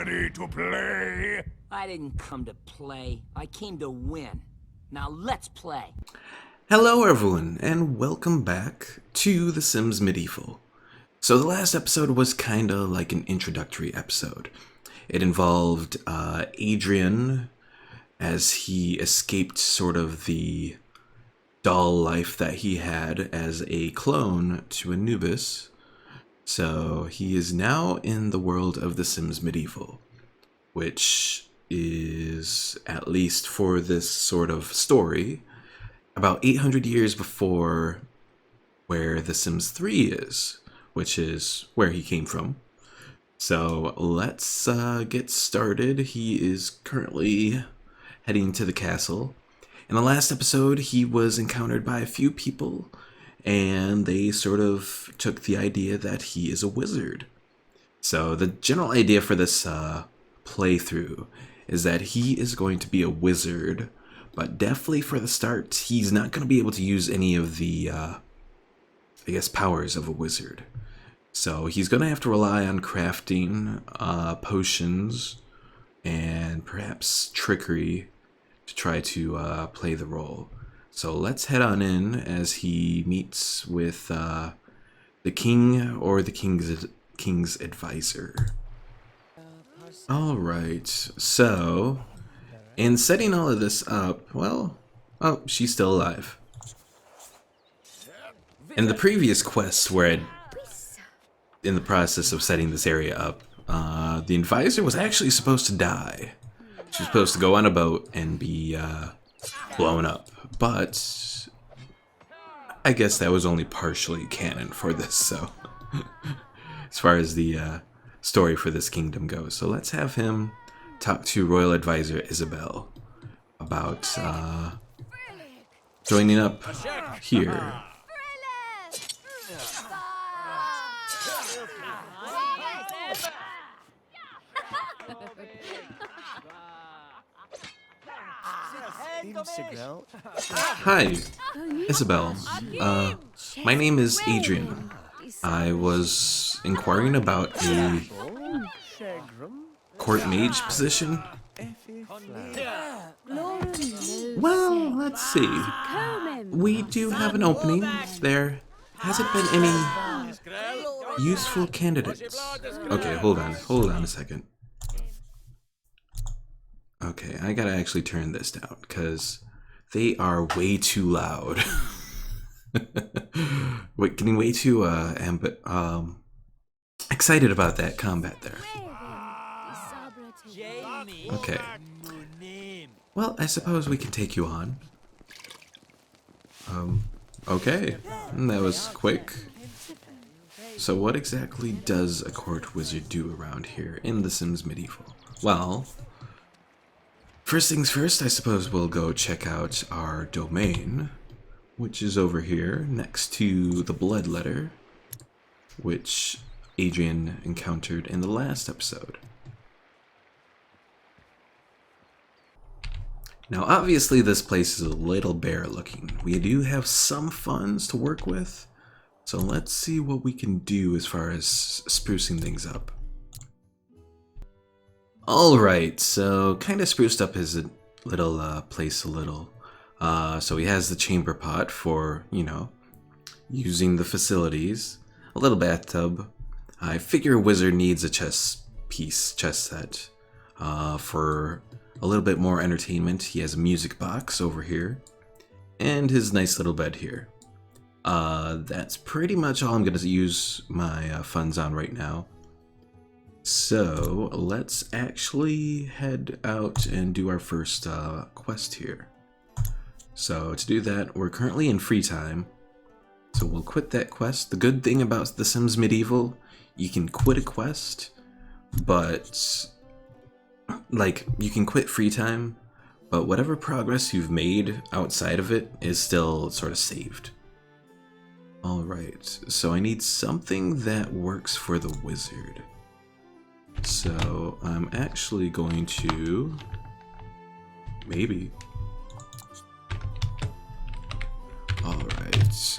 ready to play? I didn't come to play. I came to win. Now let's play. Hello everyone, and welcome back to The Sims Medieval. So the last episode was kinda like an introductory episode. It involved Adrien as he escaped sort of the dull life that he had as a clone to Anubis. So he is now in the world of The Sims Medieval, which is, at least for this sort of story, about 800 years before where The Sims 3 is, which is where he came from. So let's get started. He is currently heading to the castle. In the last episode, he was encountered by a few people, and they sort of took the idea that he is a wizard. So the general idea for this playthrough is that he is going to be a wizard, but definitely for the start, he's not going to be able to use any of the, powers of a wizard. So he's going to have to rely on crafting potions and perhaps trickery to try to play the role. So let's head on in as he meets with the king or the king's advisor. Alright, so in setting all of this up, well, oh, she's still alive. In the previous quest where I'd in the process of setting this area up, the advisor was actually supposed to die. She was supposed to go on a boat and be blown up, but I guess that was only partially canon for this, so as far as the story for this kingdom goes. So let's have him talk to Royal Advisor Isabel about joining up here. Hi, Isabel. My name is Adrien. I was inquiring about a court mage position. Well, let's see. We do have an opening. There hasn't been any useful candidates. Okay, hold on a second. Okay, I gotta actually turn this down because they are way too loud. Wait, getting way too excited about that combat there. Okay. Well, I suppose we can take you on. Okay. That was quick. So what exactly does a court wizard do around here in The Sims Medieval? Well, first things first, I suppose we'll go check out our domain, which is over here next to the blood letter, which Adrien encountered in the last episode. Now, obviously, this place is a little bare looking. We do have some funds to work with, so let's see what we can do as far as sprucing things up. Alright, so kind of spruced up his little place a little. So he has the chamber pot for, using the facilities. A little bathtub. I figure a wizard needs a chess set. For a little bit more entertainment, he has a music box over here. And his nice little bed here. That's pretty much all I'm going to use my funds on right now. So let's actually head out and do our first quest here. So to do that, we're currently in free time. So we'll quit that quest. The good thing about The Sims Medieval, you can quit a quest, but you can quit free time, but whatever progress you've made outside of it is still sort of saved. Alright, so I need something that works for the wizard. So I'm actually going to maybe. Alright,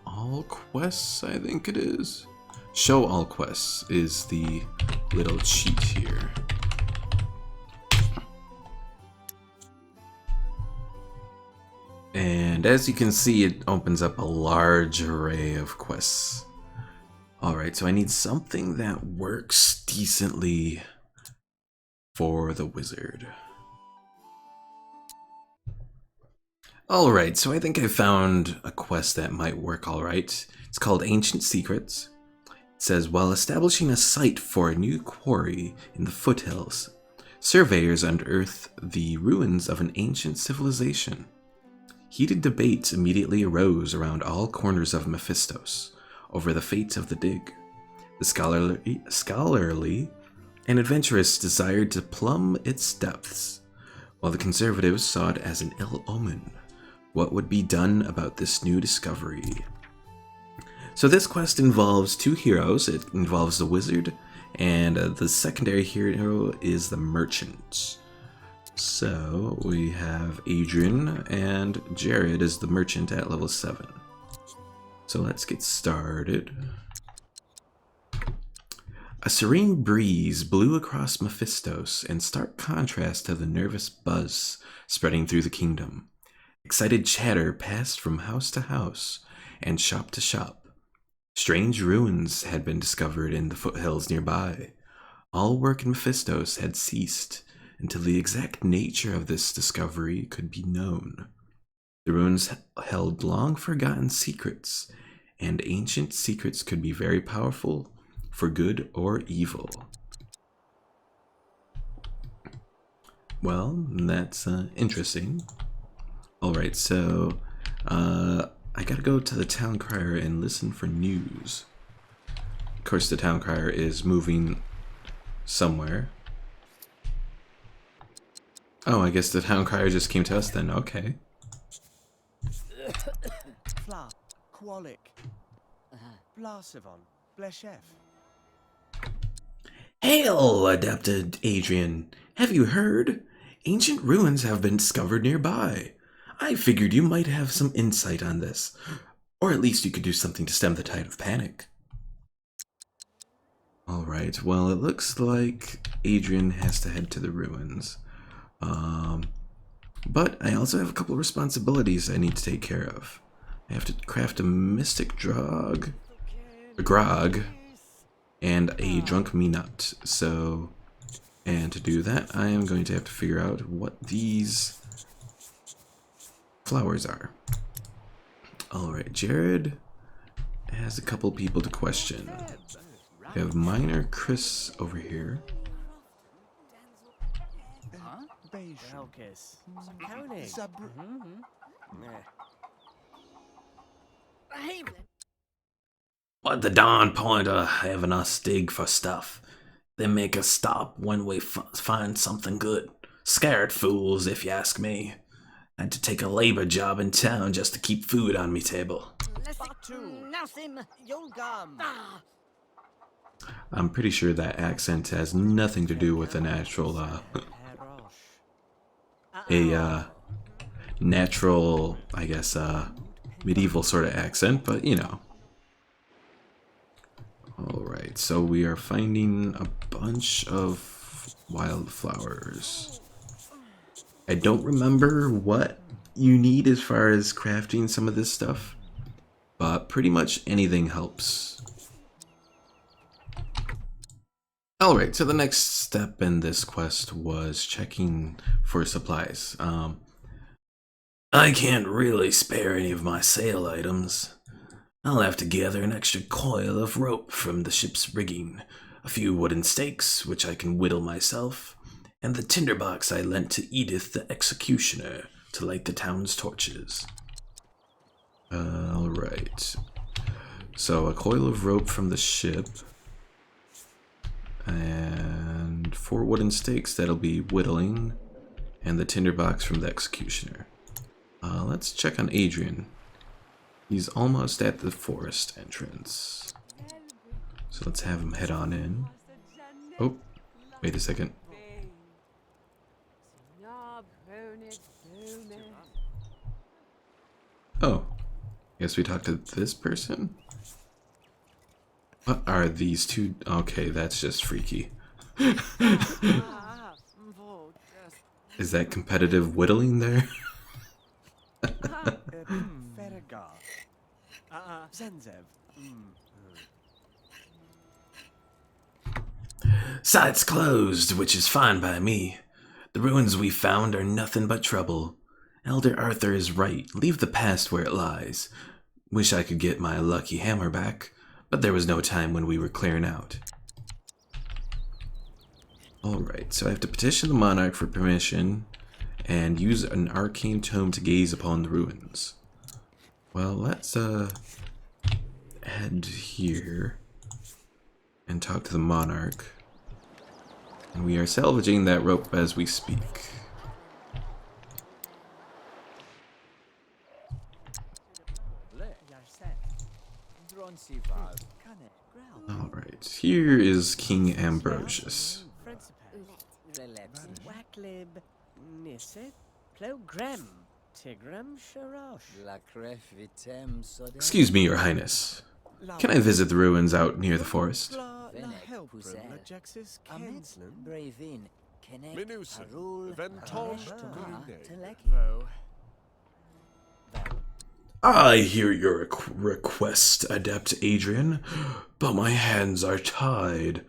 all quests, I think it is. show all quests is the little cheat here. And as you can see, it opens up a large array of quests. Alright, so I need something that works decently for the wizard. Alright, so I think I found a quest that might work alright. It's called Ancient Secrets. It says, while establishing a site for a new quarry in the foothills, surveyors unearth the ruins of an ancient civilization. Heated debates immediately arose around all corners of Mephistos over the fate of the dig. The scholarly and adventurous desired to plumb its depths, while the conservatives saw it as an ill omen. What would be done about this new discovery? So this quest involves two heroes. It involves the wizard, and the secondary hero is the merchant. So we have Adrien, and Jared is the merchant at level 7. So let's get started. A serene breeze blew across Mephistos, in stark contrast to the nervous buzz spreading through the kingdom. Excited chatter passed from house to house and shop to shop. Strange ruins had been discovered in the foothills nearby. All work in Mephistos had ceased until the exact nature of this discovery could be known. The ruins held long-forgotten secrets, and ancient secrets could be very powerful for good or evil. Well, that's interesting. Alright, so I gotta go to the town crier and listen for news. Of course, the town crier is moving somewhere. Oh, I guess the town crier just came to us then. Okay. Fla, Qualic, Blasivon, Bleshef. Hail, adapted Adrien. Have you heard? Ancient ruins have been discovered nearby. I figured you might have some insight on this. Or at least you could do something to stem the tide of panic. Alright, well, it looks like Adrien has to head to the ruins. But I also have a couple of responsibilities I need to take care of. I have to craft a mystic grog, and a drunk me nut. So, and to do that, I am going to have to figure out what these flowers are. Alright, Jared has a couple people to question. We have Minor Chris over here. What the darn point of having us dig for stuff? They make us stop when we find something good. Scared fools, if you ask me. I had to take a labor job in town just to keep food on me table. I'm pretty sure that accent has nothing to do with a natural, natural, I guess, medieval sort of accent, but you know. Alright, so we are finding a bunch of wildflowers. I don't remember what you need as far as crafting some of this stuff, but pretty much anything helps. Alright, so the next step in this quest was checking for supplies. I can't really spare any of my sale items. I'll have to gather an extra coil of rope from the ship's rigging, a few wooden stakes, which I can whittle myself, and the tinderbox I lent to Edith the executioner to light the town's torches. Alright. So a coil of rope from the ship, and 4 wooden stakes that'll be whittling, and the tinderbox from the executioner. Let's check on Adrien. He's almost at the forest entrance. So let's have him head on in. Oh, wait a second. Oh, guess we talked to this person? What are these two? Okay, that's just freaky. Is that competitive whittling there? Ferragar. Zenzev. Site's closed, which is fine by me. The ruins we found are nothing but trouble. Elder Arthur is right. Leave the past where it lies. Wish I could get my lucky hammer back, but there was no time when we were clearing out. Alright, so I have to petition the monarch for permission and use an arcane tome to gaze upon the ruins. Well, let's head here and talk to the monarch. And we are salvaging that rope as we speak. Alright, here is King Ambrosius. Excuse me, Your Highness. Can I visit the ruins out near the forest? I hear your request, Adept Adrien, but my hands are tied.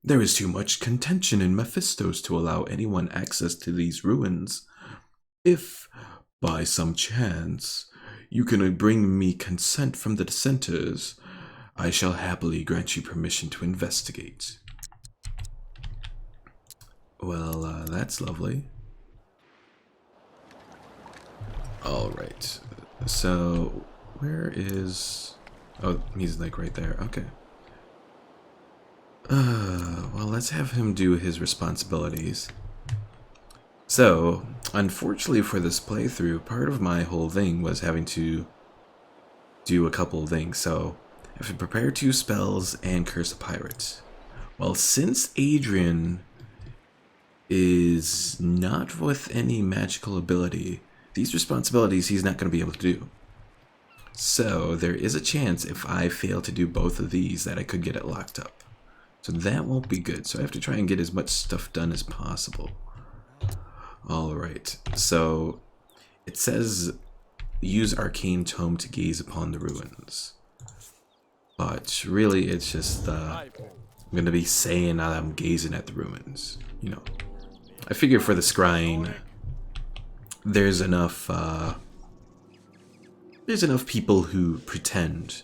There is too much contention in Mephistos to allow anyone access to these ruins. If, by some chance, you can bring me consent from the dissenters, I shall happily grant you permission to investigate. Well, that's lovely. Alright, so where is... Oh, he's like right there, okay. Well, let's have him do his responsibilities. So, unfortunately for this playthrough, part of my whole thing was having to do a couple of things. So, I have to prepare 2 spells and curse a pirate. Well, since Adrien is not with any magical ability, these responsibilities he's not going to be able to do. So, there is a chance if I fail to do both of these that I could get it locked up. So that won't be good. So I have to try and get as much stuff done as possible. Alright, so it says use Arcane Tome to gaze upon the ruins. But really it's just, I'm going to be saying that I'm gazing at the ruins. You know, I figure for the scrying, there's enough people who pretend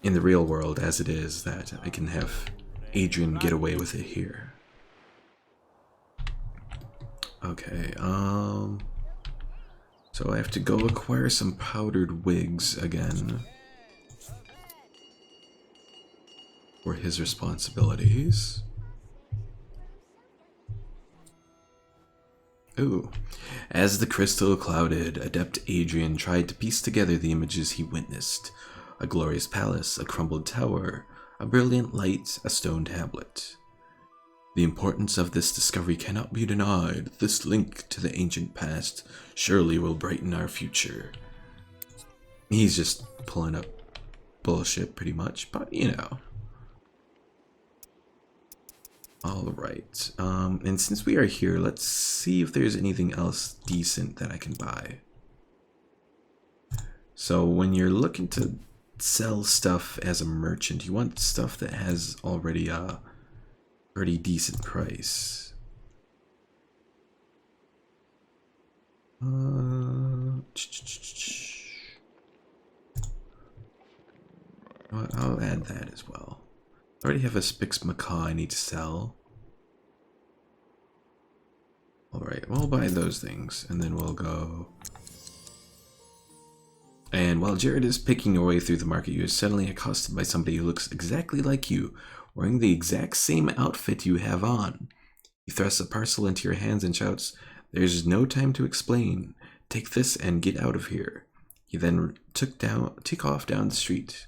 in the real world as it is that I can have Adrien get away with it here. Okay, so I have to go acquire some powdered wigs again for his responsibilities. Ooh. As the crystal clouded, Adept Adrien tried to piece together the images he witnessed. A glorious palace, a crumbled tower, a brilliant light, a stone tablet. The importance of this discovery cannot be denied. This link to the ancient past surely will brighten our future. He's just pulling up bullshit pretty much, but you know. Alright, and since we are here, let's see if there's anything else decent that I can buy. So when you're looking to sell stuff as a merchant, you want stuff that has already a pretty decent price. I'll add that as well. I already have a Spix Macaw I need to sell. Alright, we'll buy those things, and then we'll go... And while Jared is picking your way through the market, you are suddenly accosted by somebody who looks exactly like you, wearing the exact same outfit you have on. He thrusts a parcel into your hands and shouts, "There's no time to explain. Take this and get out of here." He then took off down the street.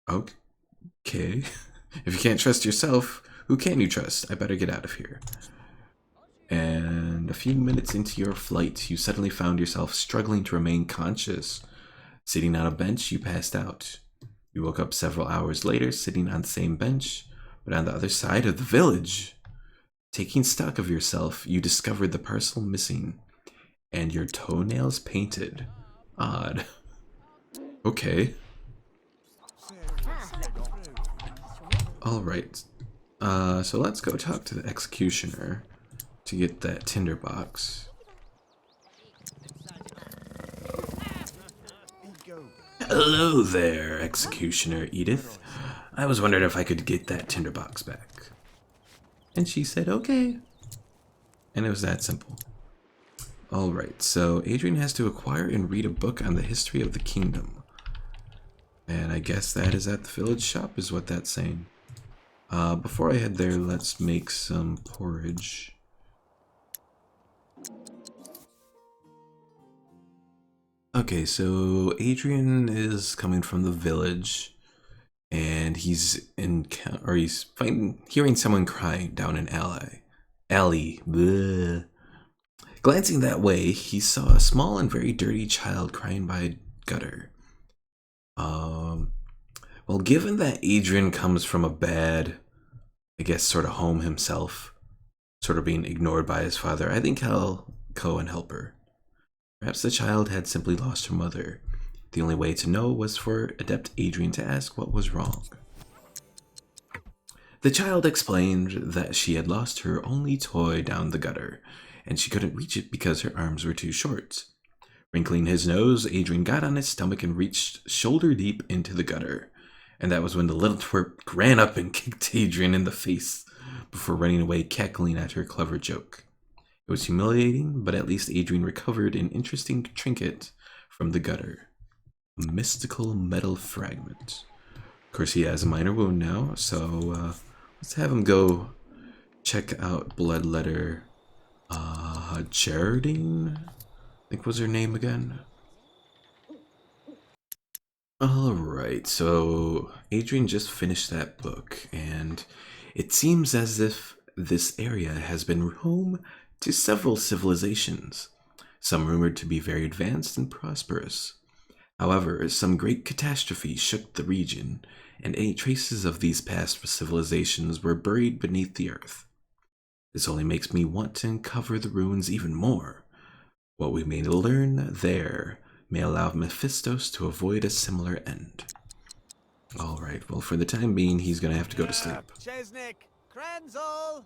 Okay. If you can't trust yourself, who can you trust? I better get out of here. And a few minutes into your flight, you suddenly found yourself struggling to remain conscious. Sitting on a bench, you passed out. You woke up several hours later, sitting on the same bench, but on the other side of the village. Taking stock of yourself, you discovered the parcel missing, and your toenails painted. Odd. Okay. Alright. So let's go talk to the executioner to get that tinderbox. Hello there, Executioner Edith. I was wondering if I could get that tinderbox back. And she said, okay. And it was that simple. Alright, so Adrien has to acquire and read a book on the history of the kingdom. And I guess that is at the village shop, is what that's saying. Before I head there, let's make some porridge. Okay, so Adrien is coming from the village, and he's hearing someone crying down an alley. Bleh. Glancing that way, he saw a small and very dirty child crying by a gutter. Well, given that Adrien comes from a bad, I guess, sort of home himself, sort of being ignored by his father, I think I'll go and help her. Perhaps the child had simply lost her mother. The only way to know was for Adept Adrien to ask what was wrong. The child explained that she had lost her only toy down the gutter, and she couldn't reach it because her arms were too short. Wrinkling his nose, Adrien got on his stomach and reached shoulder deep into the gutter. And that was when the little twerp ran up and kicked Adrien in the face before running away, cackling at her clever joke. It was humiliating, but at least Adrien recovered an interesting trinket from the gutter. A mystical metal fragment. Of course, he has a minor wound now, so let's have him go check out Bloodletter Geraldine, I think was her name again. Alright, so Adrien just finished that book, and it seems as if this area has been home to several civilizations, some rumored to be very advanced and prosperous. However, some great catastrophe shook the region, and any traces of these past civilizations were buried beneath the earth. This only makes me want to uncover the ruins even more. What we may learn there may allow Mephistos to avoid a similar end. Alright, well, for the time being, he's gonna have to go to sleep. Chesnick, Krenzel.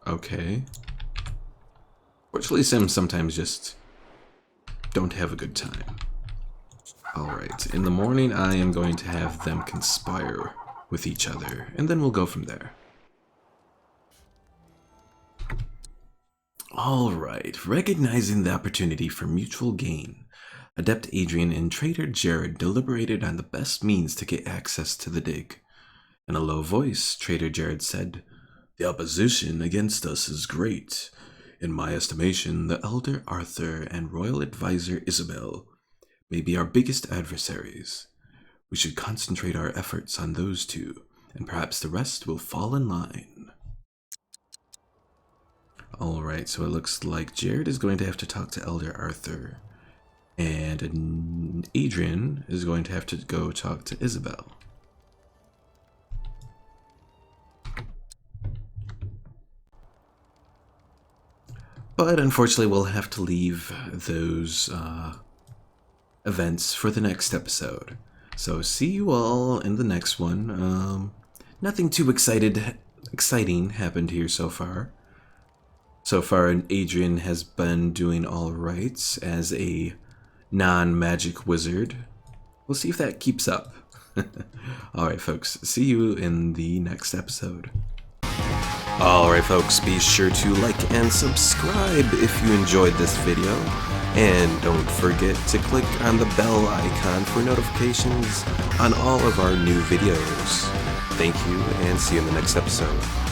Okay. Fortunately, Sims sometimes just don't have a good time. Alright, in the morning I am going to have them conspire with each other, and then we'll go from there. Alright, recognizing the opportunity for mutual gain, Adept Adrien and Trader Jared deliberated on the best means to get access to the dig. In a low voice, Trader Jared said, "The opposition against us is great. In my estimation, the Elder Arthur and Royal Advisor Isabel may be our biggest adversaries. We should concentrate our efforts on those two, and perhaps the rest will fall in line." Alright, so it looks like Jared is going to have to talk to Elder Arthur, and Adrien is going to have to go talk to Isabel. But unfortunately, we'll have to leave those events for the next episode. So see you all in the next one. Nothing too exciting happened here so far. So far, Adrien has been doing all right as a non-magic wizard. We'll see if that keeps up. Alright, folks. See you in the next episode. Alright folks, be sure to like and subscribe if you enjoyed this video, and don't forget to click on the bell icon for notifications on all of our new videos. Thank you, and see you in the next episode.